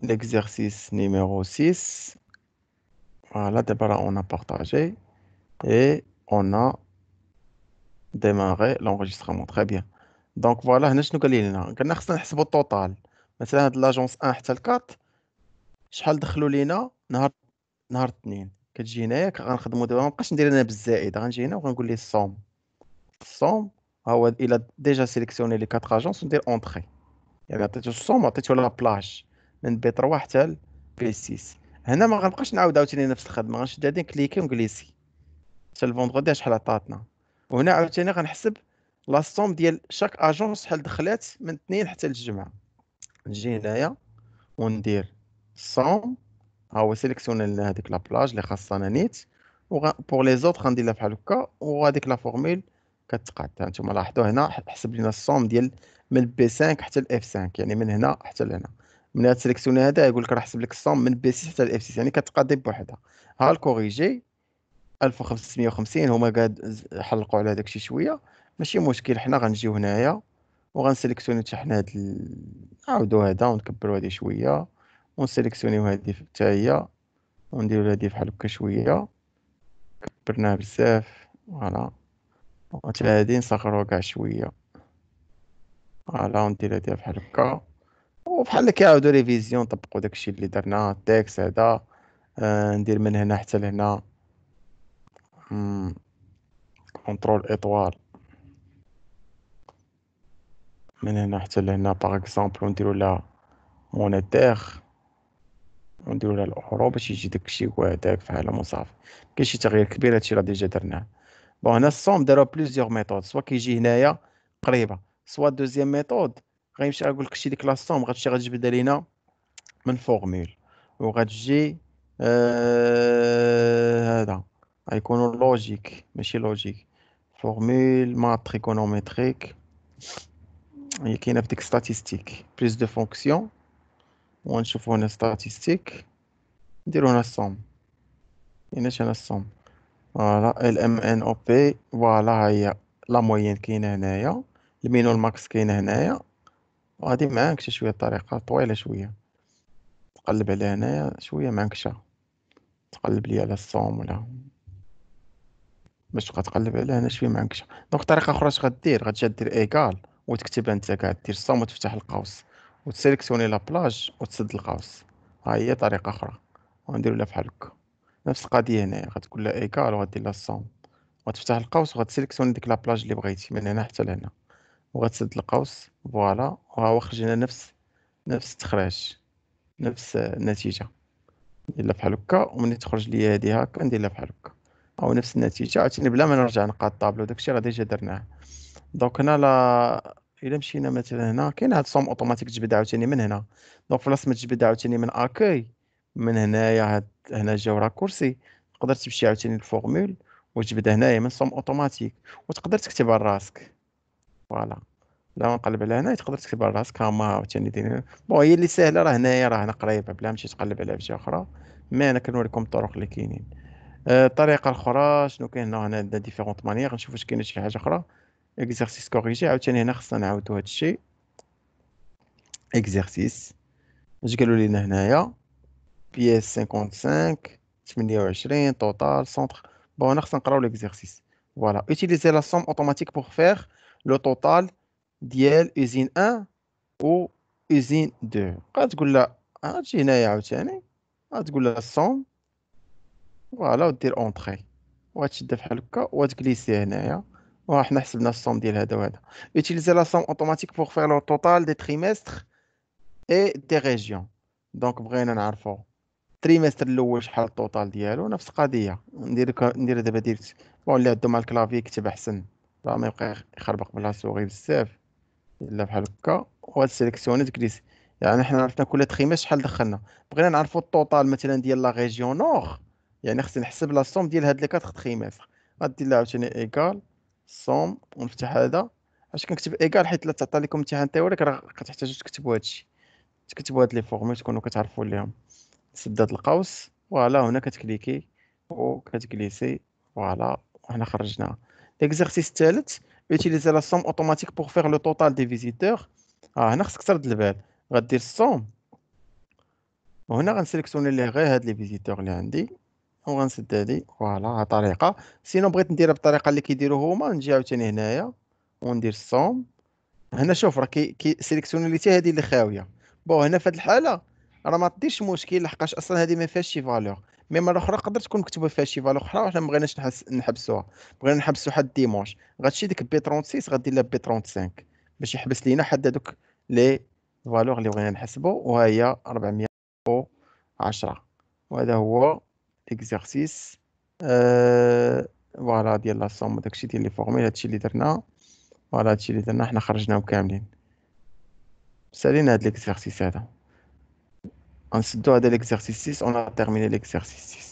l'exercice numéro 6. Voilà, d'abord là, on a partagé et on a démarré l'enregistrement. Très bien. Donc voilà, هنا شنو قال لي لنا؟ قالنا خصنا نحسبوا التوتال. مثلا هاد لاجونس 1 حتى ل 4 شحال دخلوا لينا نهار الاثنين. كتجي هنايا غنخدموا دابا، ما بقاش ندير انا بالزائد، غنجي هنا وغنقول ليه الصوم ها هو الى ديجا سيليكسيوني لي 4 اجونس وندير اونطري. يعني عطيتو الصوم وعطيتو لا بلاج من بي 3 حتى ل بي 6. هنا ما غنبقاش نعاود عاوتاني نفس الخدمه، غنشد هادي كليكي ونجليسي حتى الفوندغودي شحال عطاتنا. وهنا عاوتاني غنحسب لا سوم ديال شاك اجونس شحال دخلات من اثنين حتى للجمعه. نجي هنايا وندير الصوم، ها هو سيليكسيوني لنا هذيك لا بلاج اللي خاصنا نيت. بور لي زوط غندير لها بحال هكا، وهذيك لا فورميل كتقاد. هانتوما لاحظوا هنا حسب لنا الصوم ديال من بي 5 حتى الاف 5، يعني من هنا حتى لهنا. من تسيليكسيوني هذا يقول لك راه حسب لك الصوم من بي 6 حتى الاف 6، يعني كتقادي بوحدها. ها الكوريجي 1550 هما قاد حلقوا على داكشي شويه، ماشي مشكل. حنا غنجيو هنايا وغنسيليكسيوني حتى حنا هاد نعاودو هذا ونكبروا هذه شويه، ونسيليكسيونيو هذه حتى هي، ونديرو هادي بحال هكا شوية. كبرناها بزاف، فوالا. وحتى هادي نصغروها كاع شوية، فوالا. وندير هادي بحال هكا، وبحال كيعاودو ريفيزيون نطبقو داكشي اللي درنا. التكست هذا ندير من هنا حتى لهنا كونترول ايطوال، من هنا حتى لهنا باغ اكزومبل، ونديرو لها مونيتير، ونديرو لها الاورو باش يجي داكشي هو هداك فحال وصافي. كاين شي تغيير كبير، هادشي راه ديجا درناه. بون هنا الصوم داروا بليزيور ميثود، سوا كيجي هنايا قريبه، سوا دوزيام ميثود غيمشي يقول لك شي ديك لا الصوم غتمشي غتجبدها لينا من فورمول، وغتجي هذا غيكونوا لوجيك ماشي لوجيك. فورمول مات تريكونوميتريك هي كاينه في ديك ستاتيستيك بليس دو فونكسيون، ونشوفوا هنا ستاتيستيك نديرو هنا الصوم. كايناش هنا الصوم، فوالا ال ام ان او بي، فوالا ها هي لا موين كاينه هنايا، المينو الماكس كاينه هنايا. وغادي معاكشة شويه، الطريقه طويله شويه، تقلب على هنايا شويه معاكشة، تقلب لي على الصوم ولا باش تبقى تقلب على هنا شويه معاكشة. دونك طريقه اخرى اش غدير، غتجي دير ايكال وتكتبها انت كاع، دير الصوم وتفتح القوس وتسيليكسيوني لا بلاج وتسد القوس. ها هي طريقه اخرى، ونديرو لها بحال هكا نفس القضيه. هنايا غتقول لها ايكال وغدير لها الصوم وتفتح القوس وغتسيليكسيوني ديك لابلاج اللي بغيتي من هنا حتى لهنا، وغتسد القوس. فوالا، وها هو خرج لنا نفس التخراج، نفس النتيجة. ندير لها بحال هكا، وملي تخرج لي هادي هكا ندير لها بحال هكا، أو نفس النتيجة عاوتاني بلا ما نرجع نلقى الطابلو. داكشي راه ديجا درناه. دونك هنا لا، إلا مشينا مثلا هنا كاين هاد الصوم اوتوماتيك تجبد عاوتاني من هنا. دونك فلاص ما تجبد عاوتاني من اكاي من هنايا، هاد هنا جاو راكورسي، تقدر تمشي عاوتاني للفورمول وتجبد هنايا من صوم اوتوماتيك، وتقدر تكتبها لراسك. فوالا، لا نقلب على هنا تقدر تكتبها لراسك. ها هما عاوتاني دايرين. بون هي اللي ساهله راه هنايا، راه هنا قريبه بلا ما تمشي تقلب عليها في جهه اخرى. مي انا كنوريكم الطرق اللي كاينين. الطريقه الاخرى شنو كاين هنا؟ هنا عندنا ديفيرونت مانيير، نشوف واش كاينه شي حاجه اخرى. اكزرسيس كوريجي عاوتاني هنا خصنا نعاودو هادشي. اكزرسيس اش قالوا لينا هنايا؟ بياس 55 28 توتال سونتر. بون هنا خصنا نقراو ليكزرسيس. فوالا، utiliser la somme automatique pour faire le total ديال usine 1 و usine 2. غتقول لها غتجي هنايا عاوتاني غتقول لها الصوم، فوالا، ودير اونطري وغتشدها بحال هكا وتجليسي هنايا. وحنا حسبنا الصوم ديال هذا وهذا. utiliser la somme automatique pour faire le total des trimestres et des régions. دونك بغينا نعرفو التريمستر الاول شحال التوتال ديالو، نفس القضيه. ندير دابا ديريكت. بون اللي عندو مع الكلافي يكتب احسن، بلا ما يبقى يخربق بلا سوغي بزاف. الا بحال هكا وغاد سيليكسيوني ديك. يعني حنا عرفنا كل تخيمه شحال دخلنا. بغينا نعرفوا التوتال مثلا ديال لا ريجيون نور، يعني خصني نحسب لا سوم ديال هاد لي 4 تخيمستر. غدير لها عاوتاني ايكال سوم ونفتح هذا. علاش كنكتب ايكال؟ حيت لا تعطى لكم امتحان تيوريك راه كتحتاجوا تكتبوا هادشي، تكتبوا هاد لي فورمول تكونوا كتعرفوا ليهم. سداد القوس، فوالا، هنا كتكليكي وكتجليسي. فوالا، وحنا خرجناها. ليكزارسيس الثالث: utiliser la somme automatique pour faire le total des visiteurs. هنا خصك ترد البال. غدير الصوم وهنا غنسيليكسيوني ليه غير هاد لي فيزيتور اللي عندي، وغنسد هادي فوالا. ها طريقة. سينو بغيت نديرها بالطريقة اللي كيديروا هما، نجي عاوتاني هنايا وندير الصوم. هنا شوف راه كي سيليكسيوني لي حتى هادي اللي خاوية. بون هنا في هاد الحالة راه ما ديرش مشكل، لحقاش اصلا هادي ما فيهاش شي فالور. مي مرة اخرى تقدر تكون مكتوبة فيها شي فالور اخرى، وحنا مبغيناش نحبسوها. بغينا نحبسو حد ديمونش، غتمشي ديك بي 36 غدير لها بي 35 باش يحبس لينا حد هادوك لي فالور اللي بغينا نحسبو. وها هي 410. وهذا هو اكزرسيس فوالا ديال لا سوم. داكشي ديال لي فورميل، هادشي اللي درنا. فوالا هادشي اللي درنا، حنا خرجناهم كاملين. سالينا هاد ليكزرسيس هذا. غنسدو هذا ليكزرسيس 6. اون ا تيرميني ليكزرسيس 6.